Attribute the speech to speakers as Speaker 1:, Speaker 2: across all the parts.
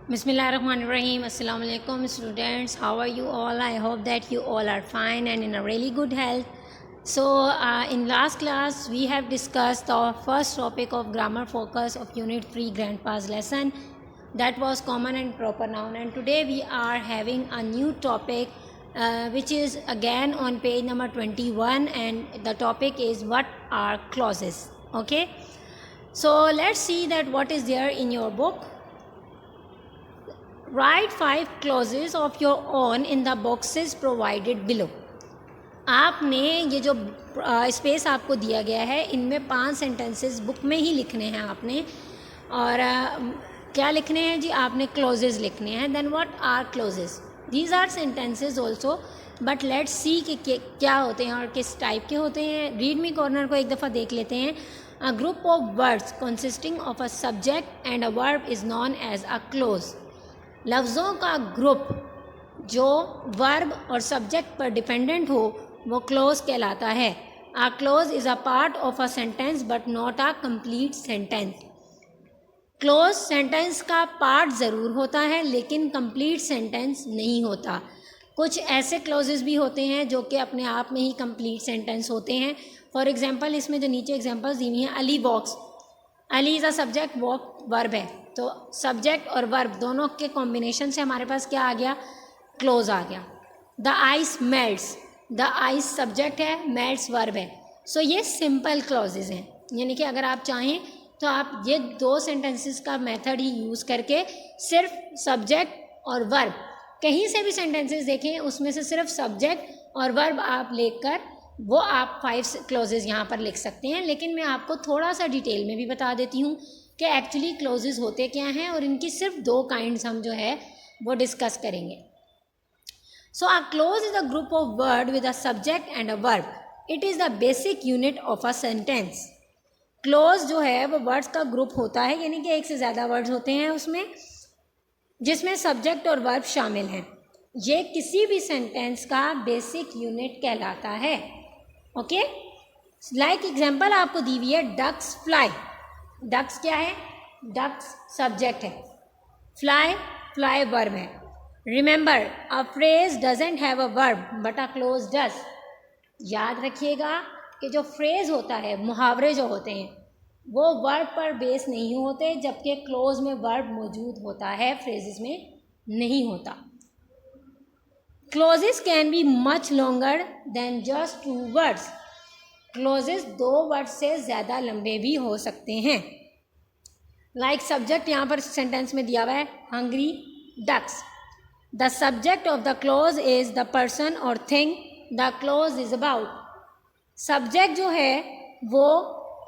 Speaker 1: Bismillahirrahmanirrahim. Assalamu alaikum students. How are you all? I hope that you all are fine and in a really good health. So in last class we have discussed the first topic of grammar focus of unit 3 grandpa's lesson, that was common and proper noun, and today we are having a new topic which is again on page number 21, and the topic is what are clauses. Okay, so let's see that what is there in your book. Write 5 clauses of your own in the boxes provided below. आपने ये जो space आपको दिया गया है इनमें 5 sentences book में ही लिखने हैं आपने, और क्या लिखने हैं जी, आपने क्लोजेस लिखने हैं. Then what are clauses? These are sentences also, but let's see कि क्या होते हैं और किस टाइप के होते हैं. रीड मी कॉर्नर को एक दफ़ा देख लेते हैं. A group of words consisting of a subject and a verb is known as a clause. लफ्ज़ों का ग्रुप जो वर्ब और सब्जेक्ट पर डिपेंडेंट हो वो क्लोज कहलाता है. A clause is a part of a sentence but not a complete sentence. Clause sentence का पार्ट ज़रूर होता है लेकिन कंप्लीट सेंटेंस नहीं होता. कुछ ऐसे क्लोजेस भी होते हैं जो कि अपने आप में ही कंप्लीट सेंटेंस होते हैं. फॉर एग्जांपल इसमें जो नीचे एग्जांपल्स दी हुई हैं, Ali walks. Ali is a subject, walk verb है, तो सब्जेक्ट और वर्ब दोनों के कॉम्बिनेशन से हमारे पास क्या आ गया, क्लोज आ गया. The ice melts, the ice subject है, मेल्ट्स वर्ब है. सो ये सिंपल क्लॉजेज हैं, यानी कि अगर आप चाहें तो आप ये 2 सेंटेंसेस का मेथड ही यूज़ करके सिर्फ सब्जेक्ट और वर्ब, कहीं से भी सेंटेंसेस देखें उसमें से सिर्फ सब्जेक्ट और वर्ब आप लेकर वो आप 5 क्लॉजेज यहाँ पर लिख सकते हैं. लेकिन मैं आपको थोड़ा सा डिटेल में भी बता देती हूँ कि एक्चुअली क्लॉजेज होते क्या हैं, और इनकी सिर्फ 2 काइंड्स हम जो है वो डिस्कस करेंगे. So a clause is a group of word with a subject and a verb. It is the basic unit of a sentence. Clause जो है वो वर्ड्स का ग्रुप होता है, यानी कि एक से ज़्यादा वर्ड्स होते हैं उसमें, जिसमें सब्जेक्ट और वर्ब शामिल हैं. ये किसी भी सेंटेंस का बेसिक यूनिट कहलाता है. ओके, लाइक एग्जाम्पल आपको दी हुई है, डक्स फ्लाई. डक्स क्या है, डक्स सब्जेक्ट है, फ्लाई फ्लाई वर्ब है. Remember, a phrase doesn't have a verb but a close does. याद रखिएगा कि जो फ्रेज होता है, मुहावरे जो होते हैं, वो वर्ब पर बेस नहीं होते, जबकि क्लोज में वर्ब मौजूद होता है, फ्रेजेस में नहीं होता. Clauses can be much longer than just 2 words. Clauses 2 word से ज़्यादा लंबे भी हो सकते हैं. लाइक सब्जेक्ट यहाँ पर सेंटेंस में दिया हुआ है, hungry ducks. The subject of the clause is the person or thing the clause is about. Subject जो है वो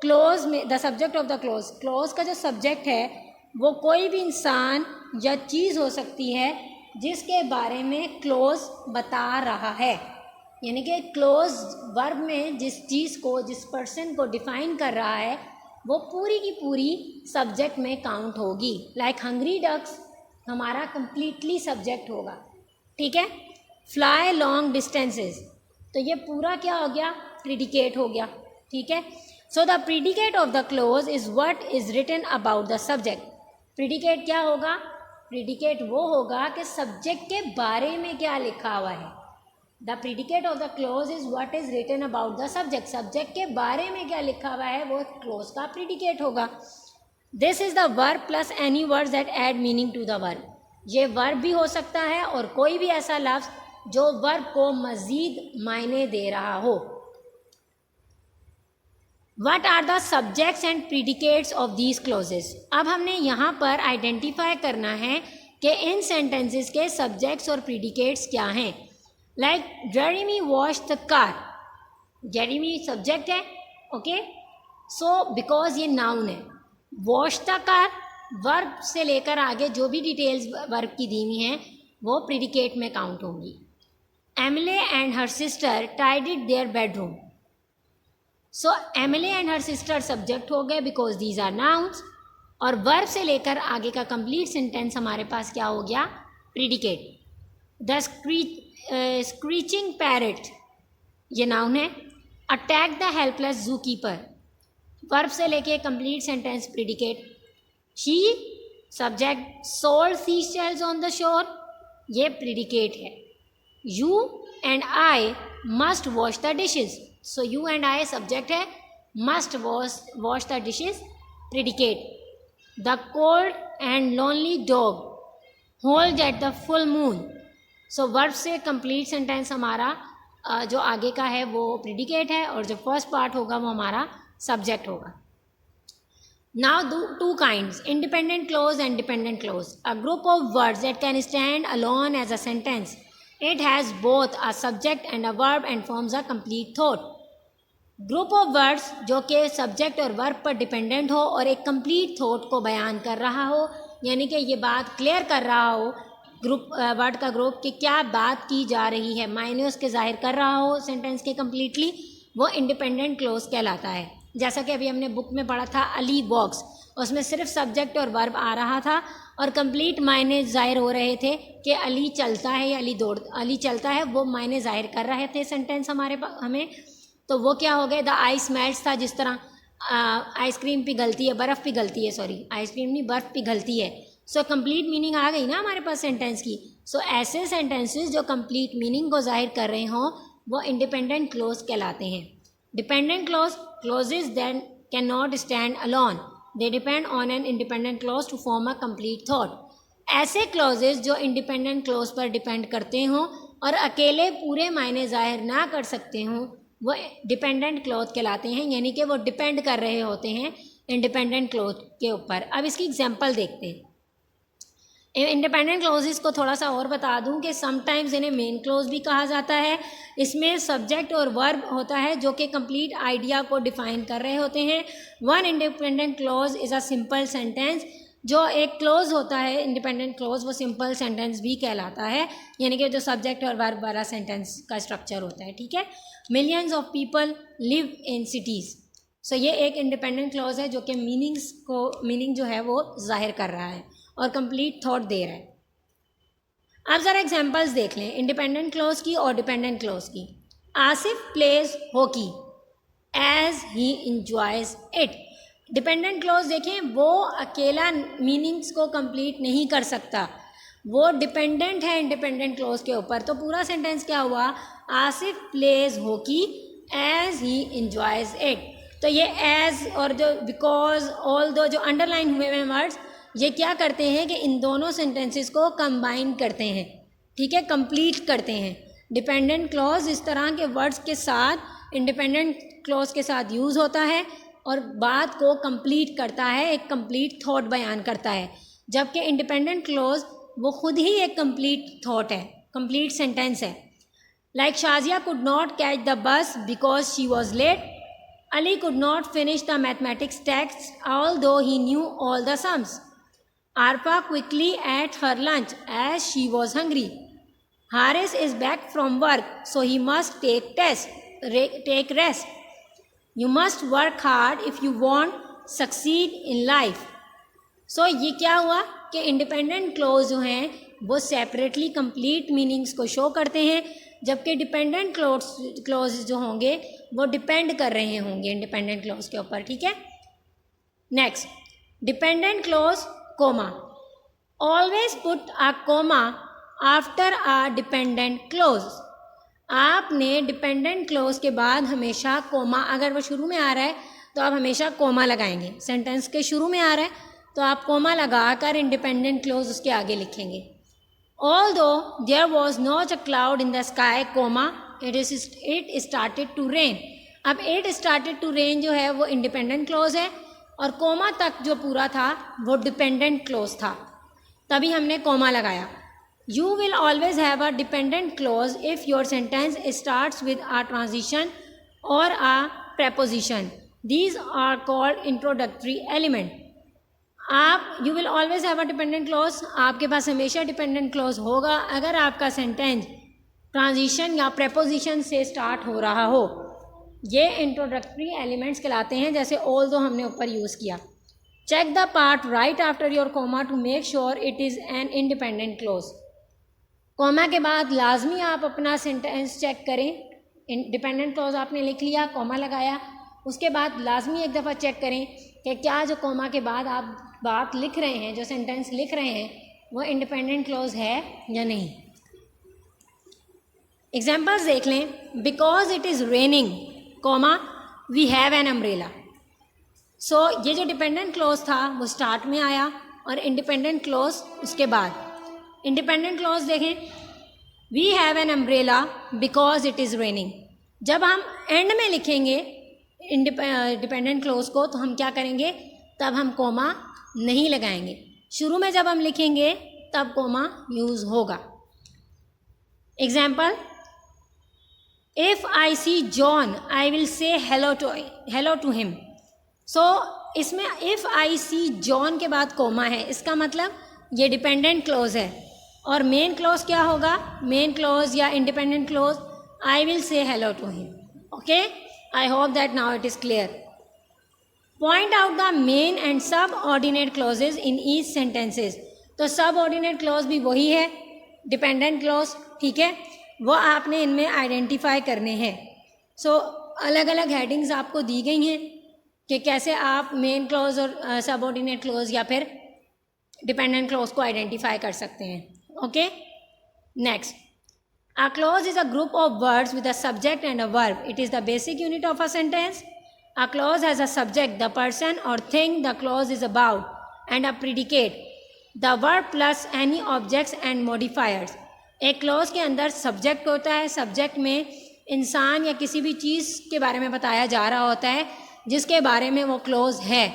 Speaker 1: क्लोज में, the subject of the clause, clause का जो सब्जेक्ट है वो कोई भी इंसान या चीज़ हो सकती है जिसके बारे में क्लोज बता रहा है. यानी कि क्लोज वर्ब में जिस चीज़ को, जिस पर्सन को डिफाइन कर रहा है वो पूरी की पूरी सब्जेक्ट में काउंट होगी. लाइक हंग्री डक्स हमारा कंप्लीटली सब्जेक्ट होगा. ठीक है. फ्लाई लॉन्ग डिस्टेंसेस, तो ये पूरा क्या हो गया, प्रीडिकेट हो गया. ठीक है. So the predicate of the clause is what is written about the subject. Predicate क्या होगा, प्रीडिकेट वो होगा कि सब्जेक्ट के बारे में क्या लिखा हुआ है. The predicate of the clause is what is written about the subject. Subject के बारे में क्या लिखा हुआ है वो क्लोज का प्रीडिकेट होगा. This is the verb plus any words that add meaning to the verb. ये वर्ब भी हो सकता है और कोई भी ऐसा लफ्ज़ जो वर्ब को मज़ीद मायने दे रहा हो. What are the subjects and predicates of these clauses? अब हमने यहाँ पर आइडेंटिफाई करना है कि इन सेंटेंसेस के सब्जेक्ट्स और प्रीडिकेट्स क्या हैं. Like Jeremy wash the car. Jeremy subject है, ओके, सो बिकॉज ये नाउन है. वॉश द कार वर्ब से लेकर आगे जो भी डिटेल्स वर्ब की दी हुई हैं वो प्रीडिकेट में काउंट होंगी. Emily and her sister tidied their bedroom. So Emily and her sister subject हो गए बिकॉज दीज आर नाउन्स, और वर्ब से लेकर आगे का कंप्लीट सेंटेंस हमारे पास क्या हो गया, प्रीडिकेट. द स्क्रीचिंग पैरेट ये नाउन है. Attack the helpless zoo keeper verb से लेके complete sentence predicate. She subject sold sea shells on the shore, ये प्रेडिकेट है. You and I must wash the dishes, so you and I subject है, must wash the dishes predicate. The cold and lonely dog howled at the full moon, so verb से complete sentence हमारा जो आगे का है वो predicate है और जो फर्स्ट पार्ट होगा वो हमारा सब्जेक्ट होगा. Now two kinds, independent clause and dependent clause. A group of words that can stand alone as a sentence. It has both a subject and a verb and forms a complete thought. Group of words जो कि subject और verb पर dependent हो और एक complete thought को बयान कर रहा हो, यानी कि ये बात क्लियर कर रहा हो ग्रुप वर्ड का ग्रुप कि क्या बात की जा रही है, मायने उसके जाहिर कर रहा हो सेंटेंस के कम्प्लीटली, वो इंडिपेंडेंट क्लोज कहलाता है. जैसा कि अभी हमने बुक में पढ़ा था अली वॉक्स, उसमें सिर्फ सब्जेक्ट और वर्ब आ रहा था और कंप्लीट मायने जाहिर हो रहे थे कि अली चलता है या अली चलता है, वो मायने जाहिर कर रहे थे सेंटेंस हमें. तो वो क्या हो गए, द आइस मेल्ट्स था, जिस तरह आइसक्रीम पिघलती है, बर्फ़ पिघलती है, सॉरी आइसक्रीम नहीं बर्फ़ पिघलती है. सो कंप्लीट मीनिंग आ गई ना हमारे पास सेंटेंस की. सो ऐसे सेंटेंसेस जो कंप्लीट मीनिंग को जाहिर कर रहे हों वो इंडिपेंडेंट क्लोज कहलाते हैं. Dependent clauses than can not stand alone, they depend on an independent clause to form a complete thought. ऐसे क्लोजेज जो इंडिपेंडेंट क्लोज पर डिपेंड करते हों और अकेले पूरे मायने जाहिर ना कर सकते हों वो डिपेंडेंट क्लोज कहलाते हैं, यानी कि वो डिपेंड कर रहे होते हैं इंडिपेंडेंट क्लोज के ऊपर. अब इसकी एग्जांपल देखते हैं. इंडिपेंडेंट क्लोजेस को थोड़ा सा और बता दूं कि समटाइम्स इन्हें मेन क्लोज भी कहा जाता है. इसमें सब्जेक्ट और वर्ब होता है जो कि कंप्लीट आइडिया को डिफाइन कर रहे होते हैं. One independent clause is a simple sentence. जो एक क्लोज होता है इंडिपेंडेंट क्लोज वो सिंपल सेंटेंस भी कहलाता है, यानी कि जो सब्जेक्ट और वर्ब वाला सेंटेंस का स्ट्रक्चर होता है. ठीक है. Millions of people live in cities, so ये एक इंडिपेंडेंट क्लोज है जो कि मीनिंग जो है वो जाहिर कर रहा है और कंप्लीट थॉट दे रहा है. अब ज़रा एग्जांपल्स देख लें इंडिपेंडेंट क्लोज की और डिपेंडेंट क्लोज की. Asif plays hockey as he enjoys it. Dependent clause देखें, वो अकेला मीनिंग्स को कंप्लीट नहीं कर सकता, वो डिपेंडेंट है इंडिपेंडेंट क्लोज के ऊपर. तो पूरा सेंटेंस क्या हुआ, Asif plays hockey as he enjoys it. तो ये एज और जो बिकॉज ऑल दो जो अंडरलाइन हुए हैं वर्ड्स, ये क्या करते हैं कि इन दोनों सेंटेंसेस को कंबाइन करते हैं. ठीक है, कंप्लीट करते हैं. डिपेंडेंट क्लॉज इस तरह के वर्ड्स के साथ इंडिपेंडेंट क्लॉज के साथ यूज़ होता है और बात को कंप्लीट करता है, एक कंप्लीट थॉट बयान करता है. जबकि इंडिपेंडेंट क्लॉज वो खुद ही एक कंप्लीट थॉट है, कंप्लीट सेंटेंस है. Like Shazia could not catch the bus because she was late. Ali could not finish the mathematics text although he knew all the sums. Arpa quickly ate her lunch as she was hungry. Haris is back from work, so he must take rest. You must work hard if you want succeed in life. So ये क्या हुआ कि independent clause जो हैं वो separately complete meanings को show करते हैं, जबकि डिपेंडेंट क्लोज जो होंगे वो डिपेंड कर रहे होंगे इंडिपेंडेंट क्लोज के ऊपर. ठीक है. Next, dependent clause comma. Always put a comma after a dependent clause. आपने डिपेंडेंट क्लोज के बाद हमेशा कोमा, अगर वो शुरू में आ रहा है तो आप हमेशा कोमा लगाएंगे. सेंटेंस के शुरू में आ रहा है तो आप कोमा लगा कर इंडिपेंडेंट क्लोज उसके आगे लिखेंगे. Although there was not a cloud in the sky, comma, it started to rain. अब it started to rain जो है वो इंडिपेंडेंट क्लोज है और कोमा तक जो पूरा था वो डिपेंडेंट क्लोज था, तभी हमने कोमा लगाया. You will always have a dependent clause if your sentence starts with a transition or a preposition. These are called introductory element. You will always have a dependent clause, आपके पास हमेशा dependent clause होगा अगर आपका sentence transition या preposition से start हो रहा हो. ये इंट्रोडक्टरी एलिमेंट्स कहलाते हैं, जैसे ऑल दो हमने ऊपर यूज़ किया. Check the part right after your comma to make sure it is an independent clause. Comma के बाद लाजमी आप अपना सेंटेंस चेक करें. डिपेंडेंट क्लॉज आपने लिख लिया, कोमा लगाया, उसके बाद लाजमी एक दफ़ा चेक करें कि क्या जो कोमा के बाद आप बात लिख रहे हैं, जो सेंटेंस लिख रहे हैं, वो इंडिपेंडेंट क्लॉज है या नहीं। एग्जाम्पल्स देख लें। Because it is raining, comma we have an umbrella. So ये जो डिपेंडेंट क्लॉज था वो स्टार्ट में आया और इंडिपेंडेंट क्लॉज उसके बाद। इंडिपेंडेंट क्लॉज देखें, we have an umbrella because it is raining. जब हम एंड में लिखेंगे डिपेंडेंट क्लॉज को तो हम क्या करेंगे, तब हम कोमा नहीं लगाएंगे। शुरू में जब हम लिखेंगे तब कोमा यूज़ होगा। Example, if I see John I will say hello to him. So इसमें इफ़ आई सी जॉन के बाद कोमा है, इसका मतलब ये डिपेंडेंट क्लॉज है। और मेन क्लॉज क्या होगा, मेन क्लॉज या independent clause, I will say hello to him. Okay, I hope that now it is clear. Point out the main and subordinate clauses in each sentences. तो subordinate clause भी वही है, dependent clause, ठीक है, वो आपने इनमें identify करने हैं। सो अलग अलग हेडिंग्स आपको दी गई हैं कि कैसे आप मेन क्लॉज और सब ऑर्डिनेट क्लॉज या फिर डिपेंडेंट क्लॉज को आइडेंटिफाई कर सकते हैं। Okay, next, a clause is a group of words with a subject and a verb. It is the basic unit of a sentence. A clause has a subject, the person or thing the clause is about, and a predicate, the verb plus any objects and modifiers. एक clause के अंदर subject होता है, subject में इंसान या किसी भी चीज़ के बारे में बताया जा रहा होता है जिसके बारे में वो क्लॉज है,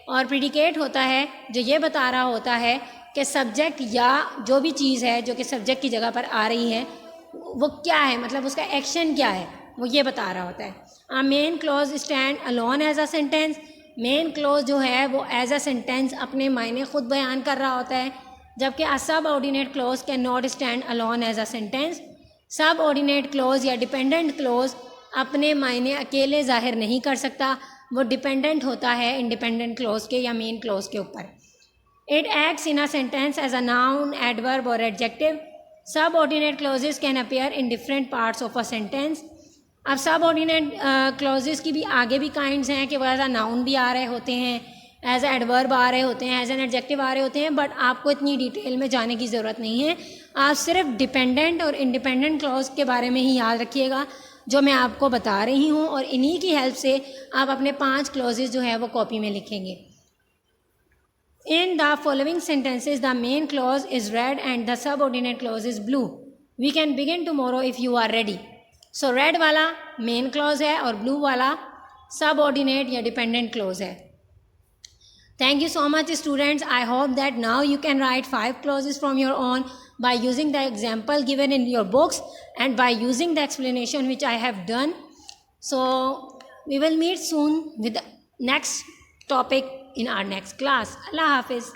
Speaker 1: और प्रेडिकेट होता है जो ये बता रहा होता है कि सब्जेक्ट या जो भी चीज़ है जो कि सब्जेक्ट की जगह पर आ रही है वो क्या है, मतलब उसका एक्शन क्या है, वो ये बता रहा होता है। A main clause stand alone as a sentence. Main clause जो है वो एज अ सेंटेंस अपने मायने खुद बयान कर रहा होता है, जबकि a subordinate clause can not stand alone as a sentence. Subordinate clause या डिपेंडेंट क्लॉज अपने मायने अकेले जाहिर नहीं कर सकता, वो डिपेंडेंट होता है इंडिपेंडेंट क्लॉज के या मेन क्लॉज के ऊपर। It acts in a sentence as a noun, adverb और adjective. Subordinate clauses can appear in different parts of a sentence. अब subordinate clauses की भी आगे भी kinds हैं कि वो एज अ नाउन भी आ रहे होते हैं, एज अ एडवर्ब आ रहे होते हैं, एज एन एडजेक्टिव आ रहे होते हैं, बट आपको इतनी डिटेल में जाने की ज़रूरत नहीं है। आप सिर्फ डिपेंडेंट और इंडिपेंडेंट क्लॉज के बारे में ही याद रखिएगा जो मैं आपको बता रही हूँ, और इन्हीं की हेल्प से आप अपने 5 क्लॉजेज जो है वो कॉपी में लिखेंगे। In the following sentences, the main clause is red and the subordinate clause is blue. We can begin tomorrow if you are ready. So red वाला main clause है और blue वाला subordinate या dependent clause है। Thank you so much students. I hope that now you can write 5 clauses from your own by using the example given in your books and by using the explanation which I have done. So we will meet soon with the next topic in our next class. Allah Hafiz.